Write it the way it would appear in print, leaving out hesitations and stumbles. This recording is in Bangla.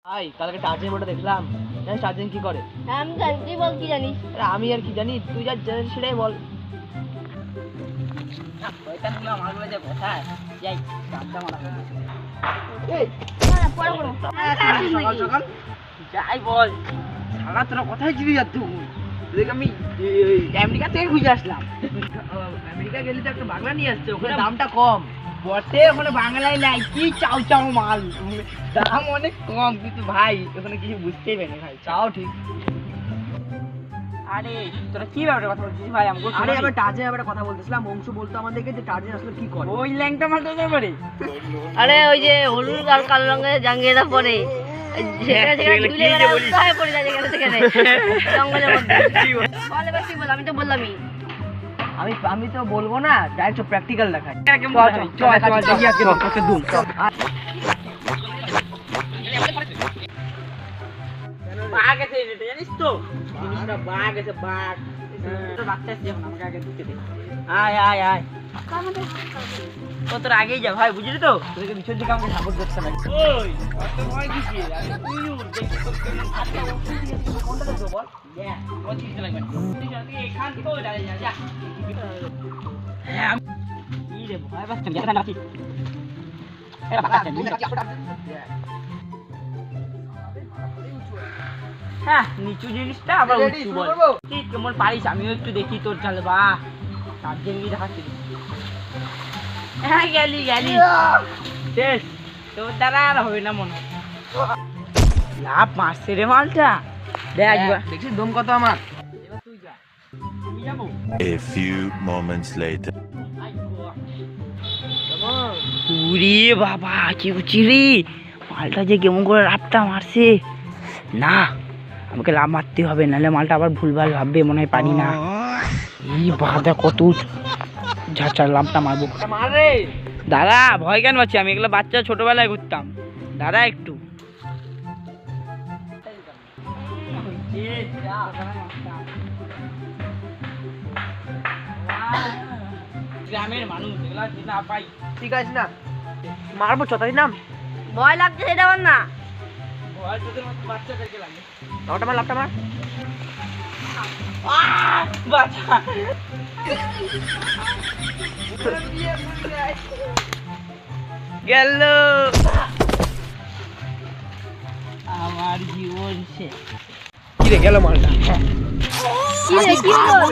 ভাই কালকে টার্জেন মোটা দেখলাম, জানিস টার্জেন কি করে? আমি জানি, তুই বল কি জানিস। আমি আর কি জানি, তুই যা জানিস সেটাই বল। যাই বল সারা তোরা কোথায় যাবি? আর তুই আমি আমেরিকা থেকে ঘুরে আসলাম। আমেরিকা গেলে তো একটা বাংলা নিয়ে আসছে, ওখানে দামটা কম। বটে ওখানে বাংলায় নাই, কি চাও চাও মাল, দাম অনেক কম, কিন্তু ভাই ওখানে কিছু বুঝতেই পারি না ভাই। চাও ঠিক। আরে তোরা কি ব্যাপারে কথা বলছিস ভাই? আমাকে আরে আমি টার্জেন ব্যাপারে কথা বলতেছিলাম, অংশু বলতো আমাদেরকে যে টার্জেন আসলে কি করে। ওই ল্যাংটা মালটা ব্যাপারে। আরে ওই যে হলুদ আর কালো রঙের জাঙ্গিয়াটা পরে আমি তো বললামই। আমি তো বলবো না, ডাইরেক্ট প্র্যাকটিক্যাল দেখাই। বাঘ আছে এটা জানিস তো? জিনিসটা বাঘ আছে, বাঘ। বাচ্চা আছে যখন আমাকে আগে ঢুকে দে। আয় আয় আয়, ও তোর আগেই যা ভাই, বুঝলি তো? তোদেরকে পিছন দিকে আমাকে সাপোর্ট করছে না। ওই কত ভয় কিসে? আমি তুই দেখি তোর কেমন আচ্ছা কোনটা দেখবো বল? দেখ কোন দিকে লাগবে তুই যদি এখান থেকে ওই দাঁড়িয়ে যা হ্যাঁ এই রে ভয় পাচ্ছেন যেটা নাকি এরা বাচ্চা হ্যাঁ নিচু জিনিসটা আবার উঁচু বল। তুই কেমন পারিস আমিও একটু দেখি তোর চাল। বা তার জন্য দেখাচ্ছি। হ্যাঁ গেলি গেলি শেষ, তোর দ্বারা আর হবে না মনে হয়। লাভ মারছে রে মালটা। দেখ দেখছিস দম কত আমার। এবার তুই যা, আমি যাবো। A few moments later. উরে বাবা কি উচি রে মালটা, যে কেমন করে লাভটা মারছে। না আমাকে লাভ মারতে হবে, নাহলে মালটা আবার ভুলভাল ভাববে, মনে হয় পারি না। এই বাদা কত ঝাঁচা লাভটা মারবো। মারে দাদা, ভয় কেন পাচ্ছি? আমি এগুলো বাচ্চা ছোটবেলায় ঘুরতাম। দাদা একটু গ্রামের মানুষ এগুলা না পাই। ঠিক আছে না, মারবো চতাই নাম। ভয় লাগছে সেটা বল না। ভয় তোদের মতো বাচ্চাদেরকে লাগে। লাপটা মার, লাপটা মার। বাচ্চা গেল আমার জীবন শেষ। কি রে গেল মালটা? কি রে, কি হলো?